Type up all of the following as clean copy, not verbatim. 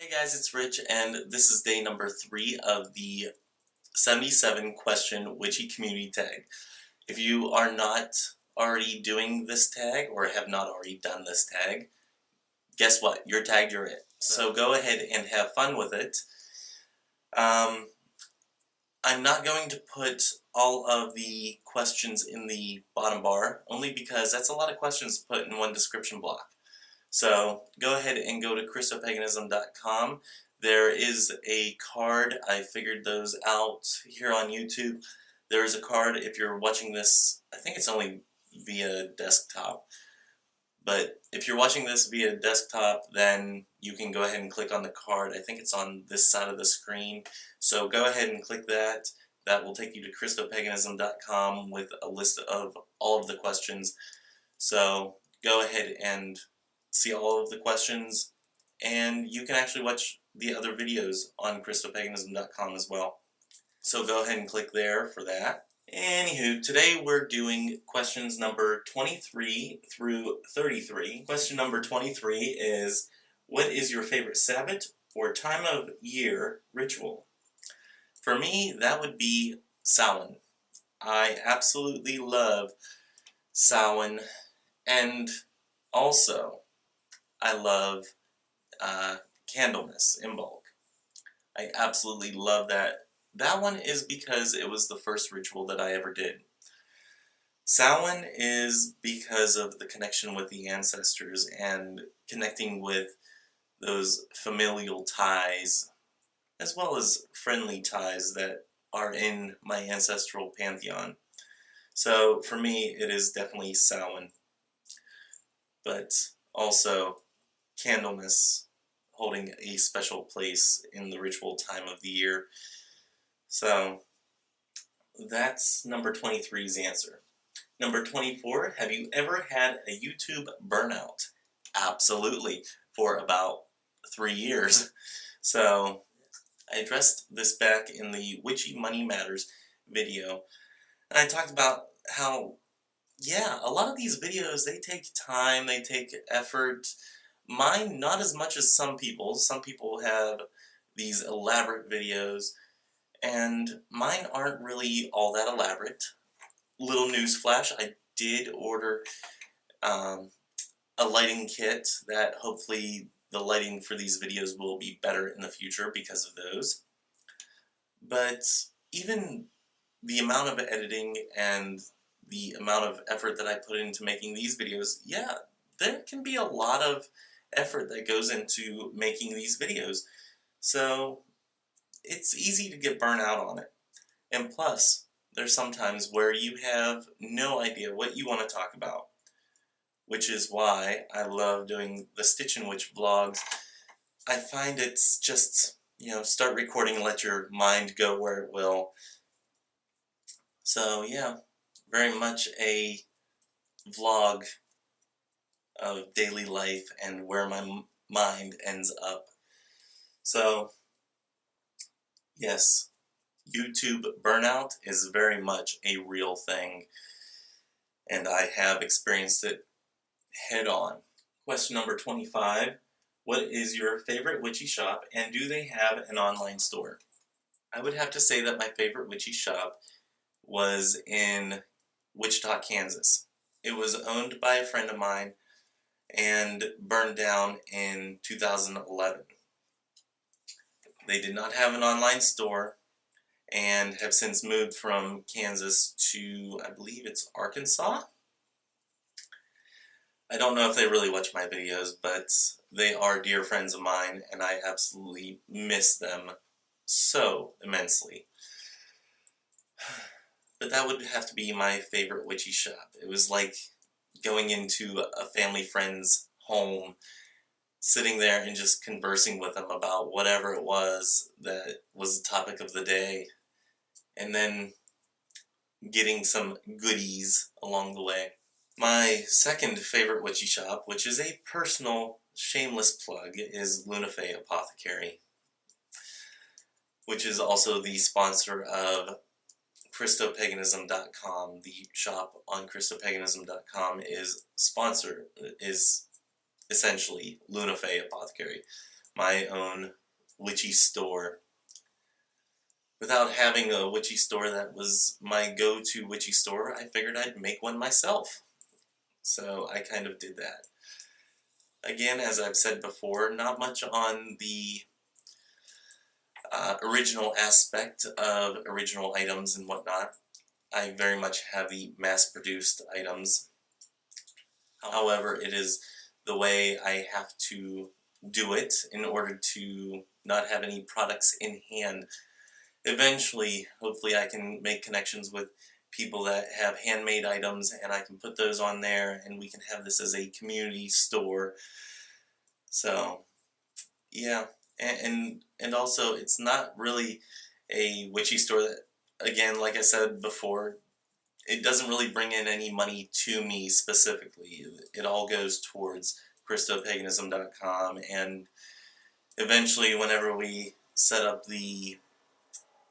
Hey guys, it's Rich, and this is day number 3 of the 77 question Witchy community tag. If you are not already doing this tag or have not already done this tag, guess what? You're tagged, you're it. So go ahead and have fun with it. I'm not going to put all of the questions in the bottom bar, only because that's a lot of questions to put in one description block. So go ahead and go to Christo-Paganism.com. There is a card. I figured those out here on YouTube. There is a card if you're watching this. I think it's only via desktop. But if you're watching this via desktop, then you can go ahead and click on the card. I think it's on this side of the screen. So go ahead and click that. That will take you to Christo-Paganism.com with a list of all of the questions. So go ahead and see all of the questions, and you can actually watch the other videos on Christo-Paganism.com as well. So go ahead and click there for that. Anywho, today we're doing questions number 23 through 33. Question number 23 is, what is your favorite Sabbath or time of year ritual? For me, that would be Samhain. I absolutely love Samhain, and also I love Candlemas in bulk. I absolutely love that. That one is because it was the first ritual that I ever did. Samhain is because of the connection with the ancestors and connecting with those familial ties, as well as friendly ties that are in my ancestral pantheon. So for me, it is definitely Samhain, but also Candlemas holding a special place in the ritual time of the year. So that's number 23's answer. Number 24, have you ever had a YouTube burnout? Absolutely, for about 3 years. So I addressed this back in the Witchy Money Matters video, and I talked about how, yeah, a lot of these videos, they take time, they take effort. Mine, not as much as some people. Some people have these elaborate videos, and mine aren't really all that elaborate. Little newsflash, I did order a lighting kit that hopefully the lighting for these videos will be better in the future because of those. But even the amount of editing and the amount of effort that I put into making these videos, yeah, there can be a lot of effort that goes into making these videos. So it's easy to get burnt out on it. And plus, there's sometimes where you have no idea what you want to talk about, which is why I love doing the Stitch and Witch vlogs. I find it's just, start recording and let your mind go where it will. So yeah, very much a vlog of daily life and where my mind ends up. So yes, YouTube burnout is very much a real thing, and I have experienced it head on. Question number 25, what is your favorite witchy shop, and do they have an online store? I would have to say that my favorite witchy shop was in Wichita, Kansas. It was owned by a friend of mine and burned down in 2011. They did not have an online store and have since moved from Kansas to, I believe it's Arkansas. I don't know if they really watch my videos, but they are dear friends of mine, and I absolutely miss them so immensely. But that would have to be my favorite witchy shop. It was like going into a family friend's home, sitting there and just conversing with them about whatever it was that was the topic of the day, and then getting some goodies along the way. My second favorite witchy shop, which is a personal, shameless plug, is Lunafe Apothecary, which is also the sponsor of Christo-Paganism.com. The shop on Christo-Paganism.com is essentially Lunafe Apothecary. my own witchy store. Without having a witchy store that was my go-to witchy store, I figured I'd make one myself. So I kind of did that. Again, as I've said before, not much on the original aspect of original items and whatnot. I very much have the mass-produced items. However, it is the way I have to do it in order to not have any products in hand. Eventually, hopefully I can make connections with people that have handmade items and I can put those on there and we can have this as a community store. So, yeah. And also, it's not really a witchy store that, again, like I said before, it doesn't really bring in any money to me specifically. It all goes towards Christo-Paganism.com, and eventually whenever we set up the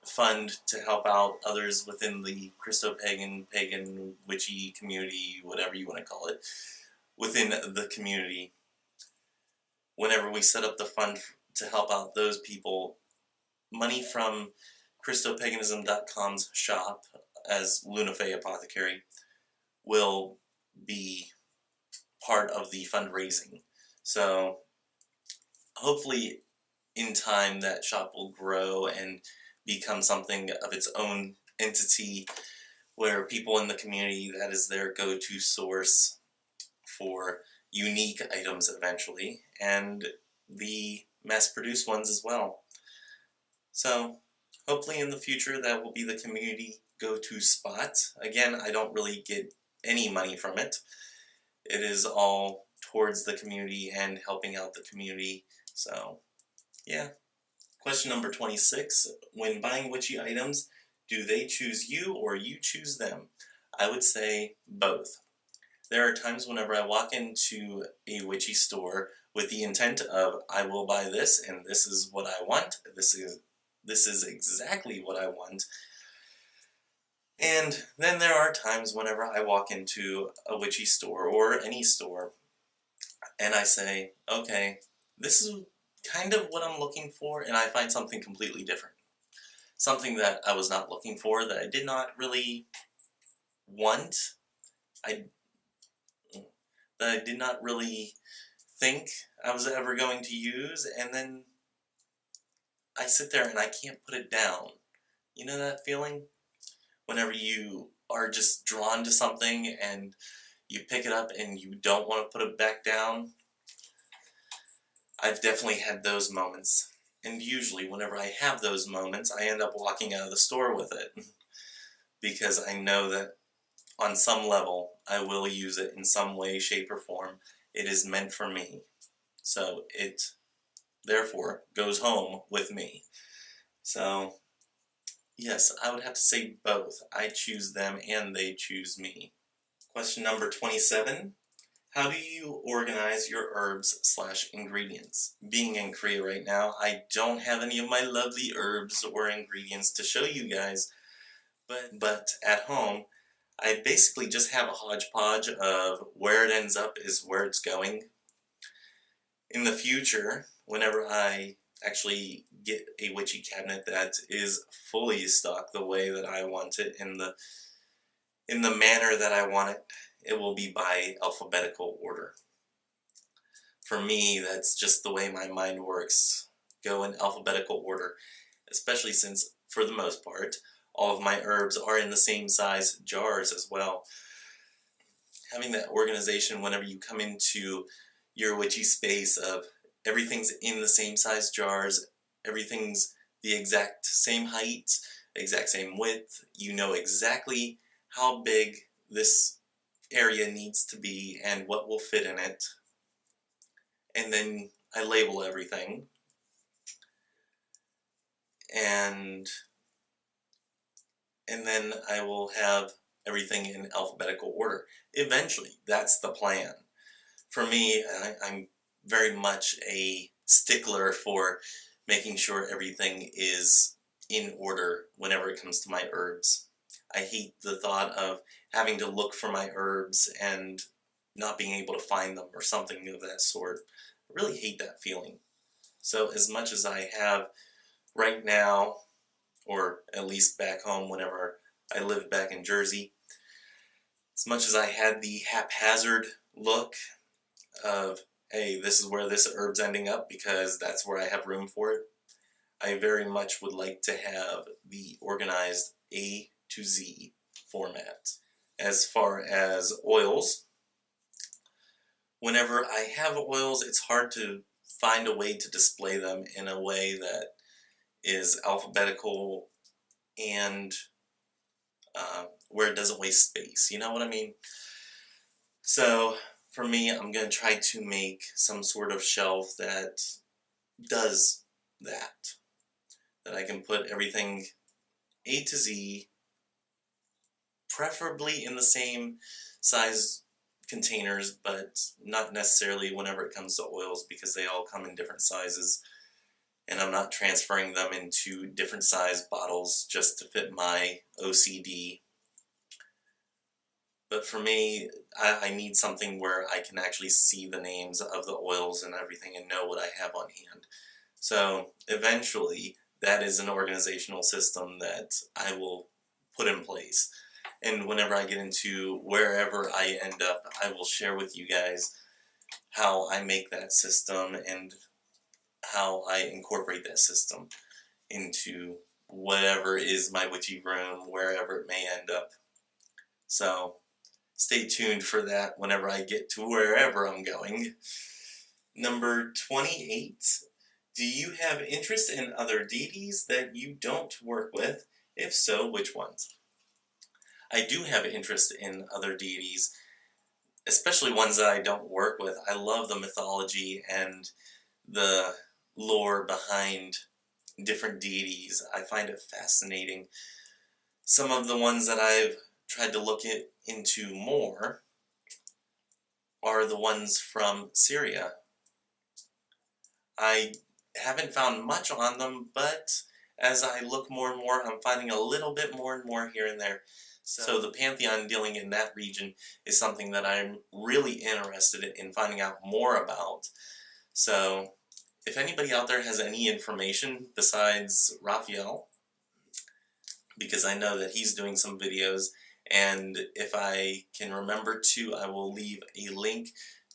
fund to help out others within the Christo-Pagan, pagan, witchy community, whatever you want to call it, within the community, whenever we set up the fund to help out those people, money from Christo-Paganism.com's shop as Luna Fey Apothecary will be part of the fundraising. So hopefully in time that shop will grow and become something of its own entity where people in the community, that is their go-to source for unique items eventually, and the mass-produced ones as well. So hopefully in the future that will be the community go-to spot. Again, I don't really get any money from it. It is all towards the community and helping out the community. So, yeah. Question number 26. When buying witchy items, do they choose you or you choose them? I would say both. There are times whenever I walk into a witchy store with the intent of, I will buy this and this is what I want. This is exactly what I want. And then there are times whenever I walk into a witchy store or any store and I say, okay, this is kind of what I'm looking for, and I find something completely different. Something that I was not looking for, that I did not really want, I, that I did not really think I was ever going to use, and then I sit there and I can't put it down. You know that feeling? Whenever you are just drawn to something and you pick it up and you don't want to put it back down. I've definitely had those moments. And usually whenever I have those moments, I end up walking out of the store with it. Because I know that on some level, I will use it in some way, shape, or form. It is meant for me. So it, therefore, goes home with me. So, yes, I would have to say both. I choose them and they choose me. Question number 27. How do you organize your herbs/ingredients? Being in Korea right now, I don't have any of my lovely herbs or ingredients to show you guys, but at home, I basically just have a hodgepodge of where it ends up is where it's going. In the future, whenever I actually get a witchy cabinet that is fully stocked the way that I want it, in the manner that I want it, it will be by alphabetical order. For me, that's just the way my mind works. Go in alphabetical order, especially since, for the most part, all of my herbs are in the same size jars as well. Having that organization whenever you come into your witchy space of everything's in the same size jars, everything's the exact same height, exact same width, you know exactly how big this area needs to be and what will fit in it. And then I label everything. And then I will have everything in alphabetical order. Eventually, that's the plan. For me, I'm very much a stickler for making sure everything is in order whenever it comes to my herbs. I hate the thought of having to look for my herbs and not being able to find them or something of that sort. I really hate that feeling. So as much as I have right now, or at least back home whenever I lived back in Jersey, as much as I had the haphazard look of, hey, this is where this herb's ending up because that's where I have room for it, I very much would like to have the organized A to Z format. As far as oils, whenever I have oils, it's hard to find a way to display them in a way that is alphabetical and where it doesn't waste space. You know what I mean? So for me, I'm going to try to make some sort of shelf that does that. That I can put everything A to Z, preferably in the same size containers, but not necessarily whenever it comes to oils because they all come in different sizes. And I'm not transferring them into different size bottles just to fit my OCD. But for me, I need something where I can actually see the names of the oils and everything and know what I have on hand. So eventually, that is an organizational system that I will put in place. And whenever I get into wherever I end up, I will share with you guys how I make that system and how I incorporate that system into whatever is my witchy room, wherever it may end up. So stay tuned for that whenever I get to wherever I'm going. Number 28. Do you have interest in other deities that you don't work with? If so, which ones? I do have interest in other deities, especially ones that I don't work with. I love the mythology and the lore behind different deities. I find it fascinating. Some of the ones that I've tried to look into more are the ones from Syria. I haven't found much on them, but as I look more and more, I'm finding a little bit more and more here and there. So the pantheon dealing in that region is something that I'm really interested in finding out more about. So if anybody out there has any information besides Raphael, because I know that he's doing some videos, and if I can remember to, I will leave a link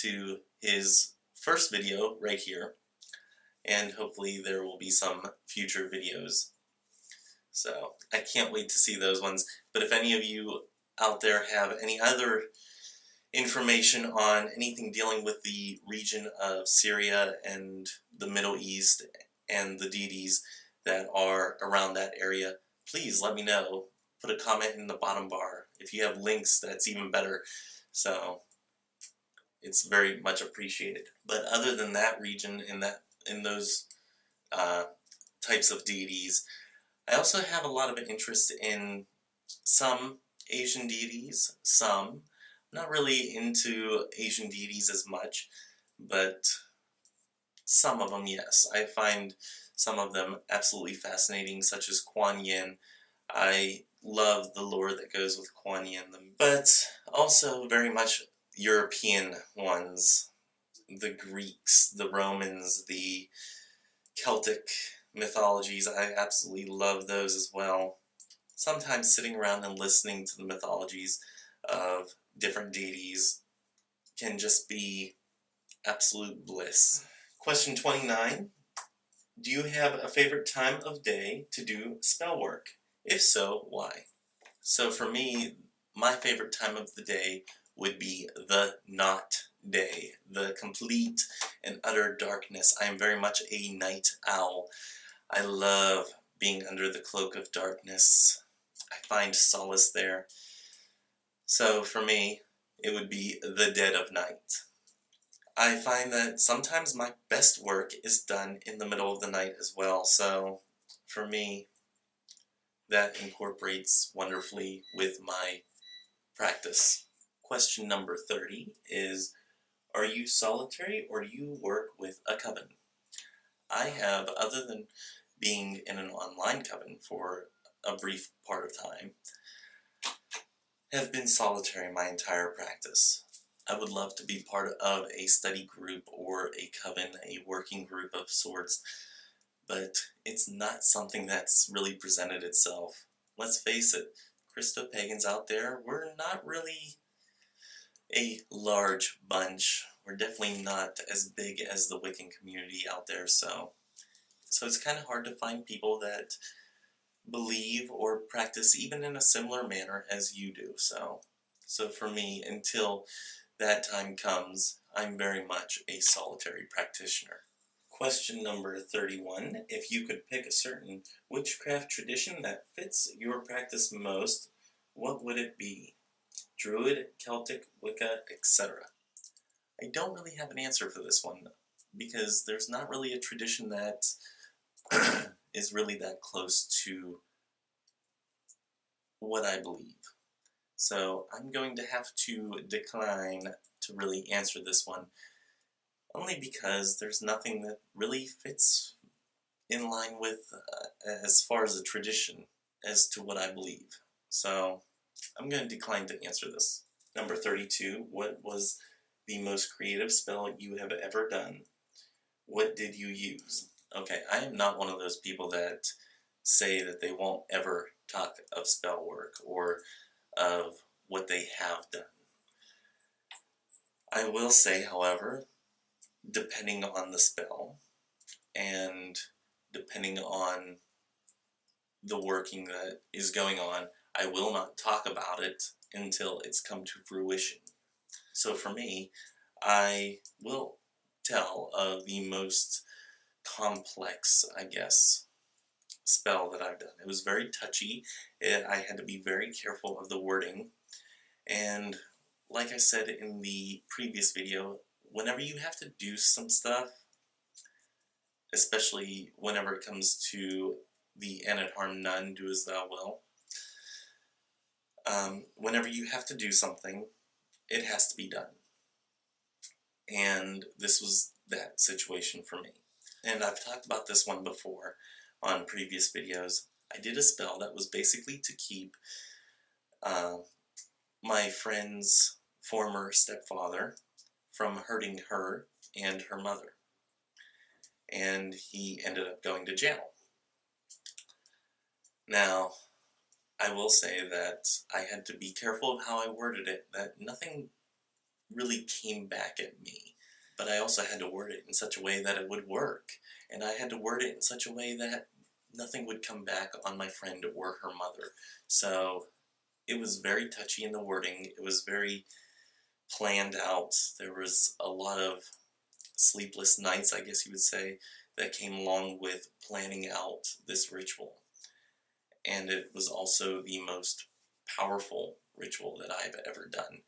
to his first video right here, and hopefully there will be some future videos. So I can't wait to see those ones. But if any of you out there have any other information on anything dealing with the region of Syria and the Middle East and the deities that are around that area, please let me know. Put a comment in the bottom bar. If you have links, that's even better. So it's very much appreciated. But other than that region, in those types of deities, I also have a lot of interest in some Asian deities, some. I'm not really into Asian deities as much, but some of them, yes. I find some of them absolutely fascinating, such as Kuan Yin. I love the lore that goes with Kuan Yin, but also very much European ones. The Greeks, the Romans, the Celtic mythologies, I absolutely love those as well. Sometimes sitting around and listening to the mythologies of different deities can just be absolute bliss. Question 29. Do you have a favorite time of day to do spell work? If so, why? So for me, my favorite time of the day would be the not day, the complete and utter darkness. I am very much a night owl. I love being under the cloak of darkness. I find solace there. So for me, it would be the dead of night. I find that sometimes my best work is done in the middle of the night as well, so for me, that incorporates wonderfully with my practice. Question number 30 is, are you solitary or do you work with a coven? I have, other than being in an online coven for a brief part of time, have been solitary my entire practice. I would love to be part of a study group or a coven, a working group of sorts, but it's not something that's really presented itself. Let's face it, Christo-Pagans out there, we're not really a large bunch. We're definitely not as big as the Wiccan community out there, so it's kind of hard to find people that believe or practice even in a similar manner as you do. So for me, until that time comes, I'm very much a solitary practitioner. Question number 31. If you could pick a certain witchcraft tradition that fits your practice most, what would it be? Druid, Celtic, Wicca, etc. I don't really have an answer for this one, because there's not really a tradition that is really that close to what I believe. So I'm going to have to decline to really answer this one, only because there's nothing that really fits in line with, as far as a tradition, as to what I believe. So I'm going to decline to answer this. Number 32, what was the most creative spell you have ever done? What did you use? Okay, I am not one of those people that say that they won't ever talk of spell work or of what they have done. I will say, however, depending on the spell and depending on the working that is going on, I will not talk about it until it's come to fruition. So for me, I will tell of the most complex, I guess, spell that I've done. It was very touchy. I had to be very careful of the wording. And like I said in the previous video, whenever you have to do some stuff, especially whenever it comes to the "and it harm none, do as thou will," whenever you have to do something, it has to be done. And this was that situation for me. And I've talked about this one before on previous videos. I did a spell that was basically to keep my friend's former stepfather from hurting her and her mother. And he ended up going to jail. Now, I will say that I had to be careful of how I worded it, that nothing really came back at me. But I also had to word it in such a way that it would work. And I had to word it in such a way that nothing would come back on my friend or her mother. So it was very touchy in the wording. It was very planned out. There was a lot of sleepless nights, I guess you would say, that came along with planning out this ritual. And it was also the most powerful ritual that I've ever done.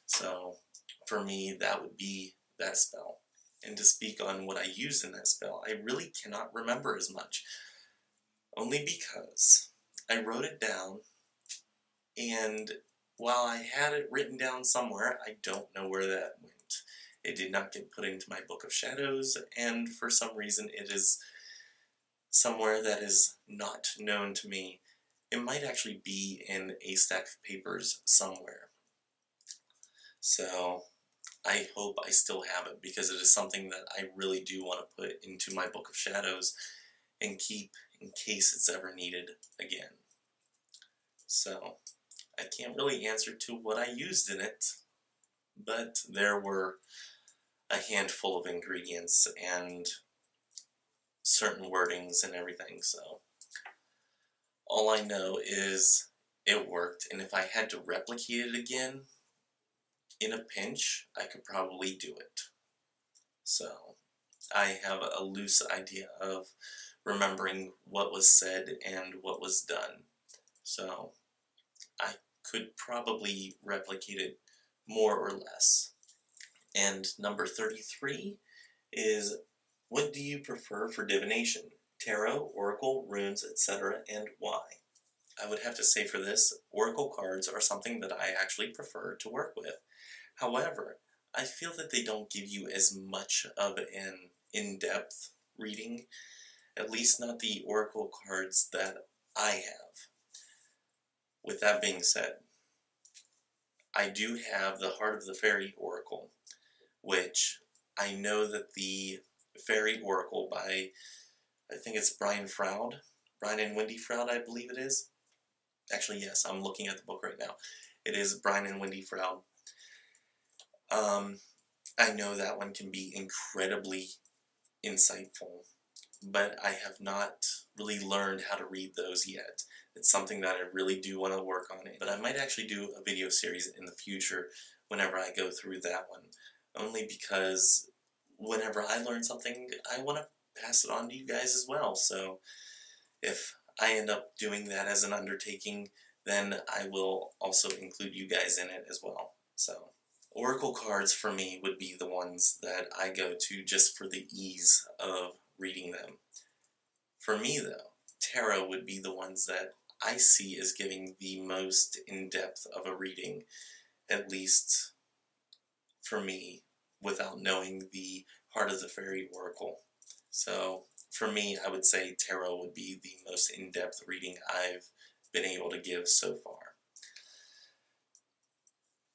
So for me, that would be that spell. And to speak on what I used in that spell, I really cannot remember as much. Only because I wrote it down, and while I had it written down somewhere, I don't know where that went. It did not get put into my Book of Shadows, and for some reason it is somewhere that is not known to me. It might actually be in a stack of papers somewhere. So I hope I still have it, because it is something that I really do want to put into my Book of Shadows and keep in case it's ever needed again. So I can't really answer to what I used in it, but there were a handful of ingredients and certain wordings and everything, so all I know is it worked, and if I had to replicate it again in a pinch, I could probably do it. So I have a loose idea of remembering what was said and what was done. So I could probably replicate it more or less. And number 33 is, what do you prefer for divination? Tarot, oracle, runes, etc., and why? I would have to say for this, oracle cards are something that I actually prefer to work with. However, I feel that they don't give you as much of an in-depth reading, at least not the oracle cards that I have. With that being said, I do have the Heart of the Fairy Oracle, which I know that the Fairy Oracle by, I think it's Brian Froud, Brian and Wendy Froud, I believe it is. Actually, yes, I'm looking at the book right now. It is Brian and Wendy Froud. I know that one can be incredibly insightful, but I have not really learned how to read those yet. It's something that I really do want to work on it, but I might actually do a video series in the future whenever I go through that one, only because whenever I learn something, I want to pass it on to you guys as well. So if I end up doing that as an undertaking, then I will also include you guys in it as well. So oracle cards for me would be the ones that I go to just for the ease of reading them. For me though, tarot would be the ones that I see as giving the most in-depth of a reading, at least for me, without knowing the Heart of the Fairy Oracle. So for me, I would say tarot would be the most in-depth reading I've been able to give so far.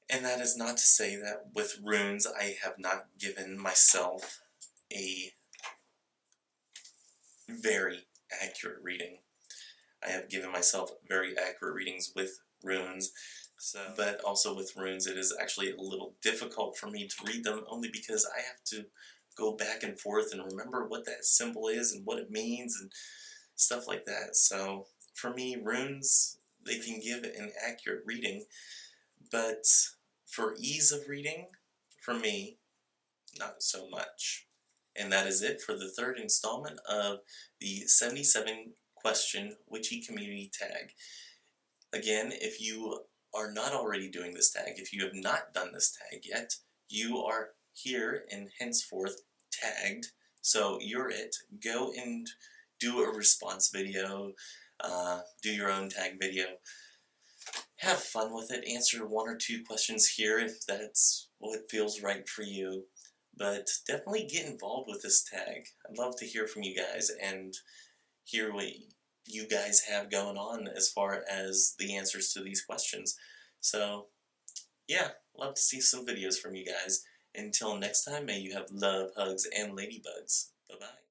And that is not to say that with runes I have not given myself a very accurate reading. I have given myself very accurate readings with runes, but also with runes it is actually a little difficult for me to read them, only because I have to go back and forth and remember what that symbol is and what it means and stuff like that. So for me, runes, they can give an accurate reading, but for ease of reading, for me, not so much. And that is it for the third installment of the 77 question Witchy community tag. Again, if you are not already doing this tag, if you have not done this tag yet, you are here and henceforth tagged. So you're it. Go and do a response video, do your own tag video. Have fun with it. Answer one or two questions here if that's what feels right for you. But definitely get involved with this tag. I'd love to hear from you guys and hear what you guys have going on as far as the answers to these questions. So yeah, love to see some videos from you guys. Until next time, may you have love, hugs, and ladybugs. Bye-bye.